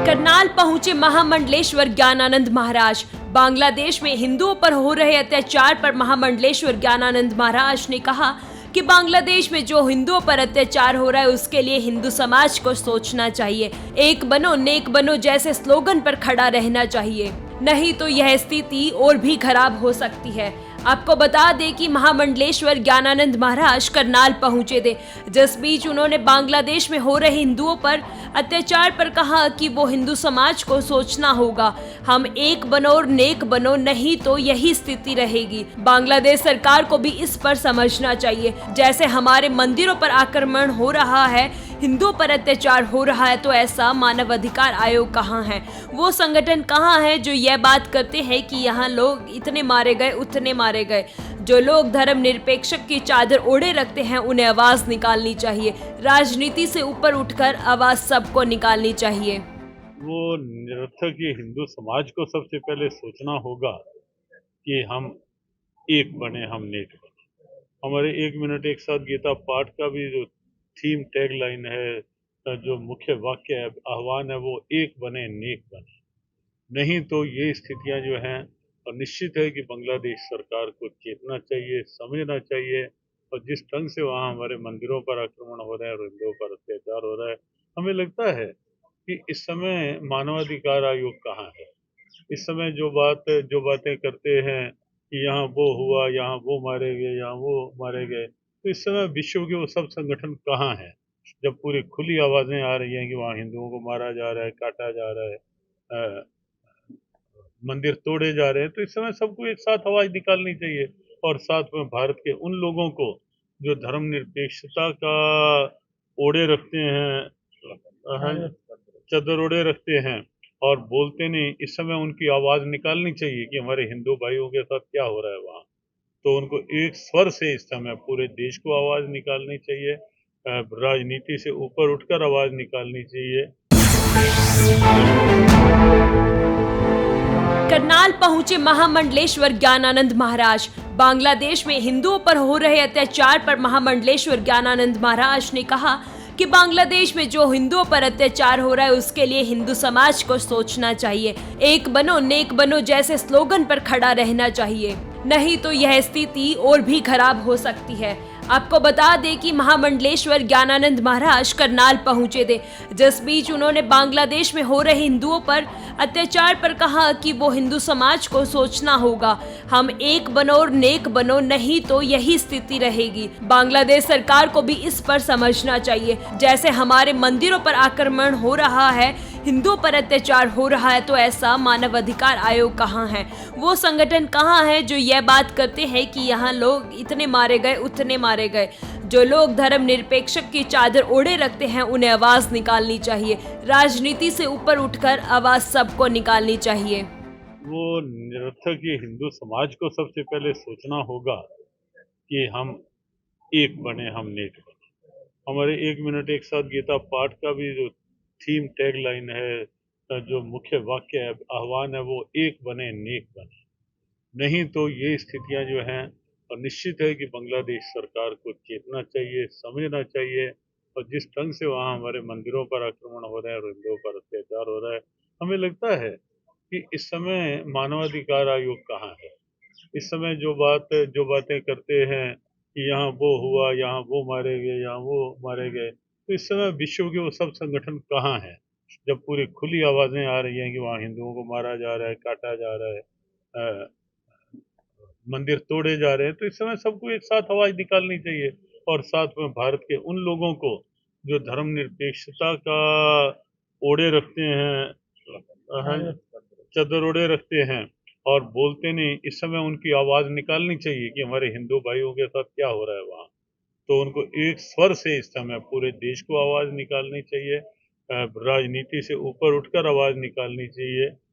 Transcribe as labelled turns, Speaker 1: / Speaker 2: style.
Speaker 1: करनाल पहुंचे महामंडलेश्वर ज्ञानानंद महाराज। बांग्लादेश में हिंदुओं पर हो रहे अत्याचार पर महामंडलेश्वर ज्ञानानंद महाराज ने कहा कि बांग्लादेश में जो हिंदुओं पर अत्याचार हो रहा है उसके लिए हिंदू समाज को सोचना चाहिए। एक बनो नेक बनो जैसे स्लोगन पर खड़ा रहना चाहिए, नहीं तो यह स्थिति और भी खराब हो सकती है। आपको बता दें कि महामंडलेश्वर ज्ञानानंद महाराज करनाल पहुंचे थे, जिस बीच उन्होंने बांग्लादेश में हो रहे हिंदुओं पर अत्याचार पर कहा कि वो हिंदू समाज को सोचना होगा। हम एक बनो और नेक बनो, नहीं तो यही स्थिति रहेगी। बांग्लादेश सरकार को भी इस पर समझना चाहिए। जैसे हमारे मंदिरों पर आक्रमण हो रहा है, हिंदुओं पर अत्याचार हो रहा है, तो ऐसा मानव अधिकार आयोग कहाँ है? वो संगठन कहाँ है जो यह बात करते हैं कि यहाँ लोग इतने मारे गए उतने मारे गए? जो लोग धर्म निरपेक्ष की चादर ओढ़े रखते हैं उन्हें आवाज निकालनी चाहिए। राजनीति से ऊपर उठकर आवाज सबको निकालनी चाहिए।
Speaker 2: वो निरर्थक ये हिंदू समाज को सबसे पहले सोचना होगा कि हम एक बने, हम नेक बने। हमारे एक मिनट एक साथ गीता पाठ का भी जो थीम टैग लाइन है, जो मुख्य वाक्य है, आह्वान है, वो एक बने नेक बने। नहीं तो ये स्थितियां जो हैं, और निश्चित है कि बांग्लादेश सरकार को चेतना चाहिए, समझना चाहिए। और जिस ढंग से वहाँ हमारे मंदिरों पर आक्रमण हो रहे हैं और हिंदुओं पर अत्याचार हो रहा है, हमें लगता है कि इस समय मानवाधिकार आयोग कहाँ है? इस समय जो बातें करते हैं कि यहाँ वो हुआ, यहाँ वो मारे गए, यहाँ वो मारे गए, तो इस समय विश्व के वो सब संगठन कहाँ हैं? जब पूरी खुली आवाजें आ रही हैं कि वहाँ हिंदुओं को मारा जा रहा है, काटा जा रहा है, अ, मंदिर तोड़े जा रहे हैं, तो इस समय सबको एक साथ आवाज निकालनी चाहिए। और साथ में भारत के उन लोगों को जो धर्मनिरपेक्षता का ओढ़े रखते हैं, चद्दर ओढ़े रखते हैं और बोलते नहीं, इस समय उनकी आवाज निकालनी चाहिए कि हमारे हिंदू भाइयों के साथ क्या हो रहा है वहाँ। तो उनको एक स्वर से इस समय पूरे देश को आवाज निकालनी चाहिए, राजनीति से ऊपर उठकर आवाज निकालनी चाहिए।
Speaker 1: करनाल पहुंचे महामंडलेश्वर ज्ञानानंद महाराज। बांग्लादेश में हिंदुओं पर हो रहे अत्याचार पर महामंडलेश्वर ज्ञानानंद महाराज ने कहा कि बांग्लादेश में जो हिंदुओं पर अत्याचार हो रहा है उसके लिए हिंदू समाज को सोचना चाहिए। एक बनो नेक बनो जैसे स्लोगन पर खड़ा रहना चाहिए, नहीं तो यह स्थिति और भी खराब हो सकती है। आपको बता दें कि महामंडलेश्वर ज्ञानानंद महाराज करनाल पहुंचे थे, जिस बीच उन्होंने बांग्लादेश में हो रहे हिंदुओं पर अत्याचार पर कहा कि वो हिंदू समाज को सोचना होगा। हम एक बनो और नेक बनो, नहीं तो यही स्थिति रहेगी। बांग्लादेश सरकार को भी इस पर समझना चाहिए। जैसे हमारे मंदिरों पर आक्रमण हो रहा है, हिंदुओं पर अत्याचार हो रहा है, तो ऐसा मानव अधिकार आयोग कहाँ है? वो संगठन कहाँ है जो यह बात करते हैं कि यहाँ लोग इतने मारे गए उतने मारे गए? जो लोग धर्म निरपेक्ष की चादर ओढ़े रखते हैं उन्हें आवाज निकालनी चाहिए। राजनीति से ऊपर उठकर आवाज सबको निकालनी चाहिए।
Speaker 2: वो निरर्थक ये हिंदू समाज को सबसे पहले सोचना होगा कि हम एक बने, हम नेक बने। हमारे एक मिनट एक साथ गीता पाठ का भी जो थीम टैग लाइन है, जो मुख्य वाक्य है, आह्वान है, वो एक बने नेक बने। नहीं तो ये स्थितियां जो हैं, और निश्चित है कि बांग्लादेश सरकार को चेतना चाहिए, समझना चाहिए। और जिस ढंग से वहाँ हमारे मंदिरों पर आक्रमण हो रहे हैं और हिंदुओं पर अत्याचार हो रहा है, हमें लगता है कि इस समय मानवाधिकार आयोग कहाँ है? इस समय जो बातें करते हैं कि यहाँ वो हुआ, यहाँ वो मारे गए, यहाँ वो मारे गए, तो इस समय विश्व के वो सब संगठन कहाँ हैं? जब पूरी खुली आवाजें आ रही हैं कि वहाँ हिंदुओं को मारा जा रहा है, काटा जा रहा है, अ, मंदिर तोड़े जा रहे हैं, तो इस समय सबको एक साथ आवाज निकालनी चाहिए। और साथ में भारत के उन लोगों को जो धर्मनिरपेक्षता का ओढ़े रखते हैं, चद्दर ओढ़े रखते हैं और बोलते नहीं, इस समय उनकी आवाज निकालनी चाहिए कि हमारे हिंदू भाइयों के साथ क्या हो रहा है वहाँ। तो उनको एक स्वर से इस समय पूरे देश को आवाज निकालनी चाहिए, राजनीति से ऊपर उठकर आवाज निकालनी चाहिए।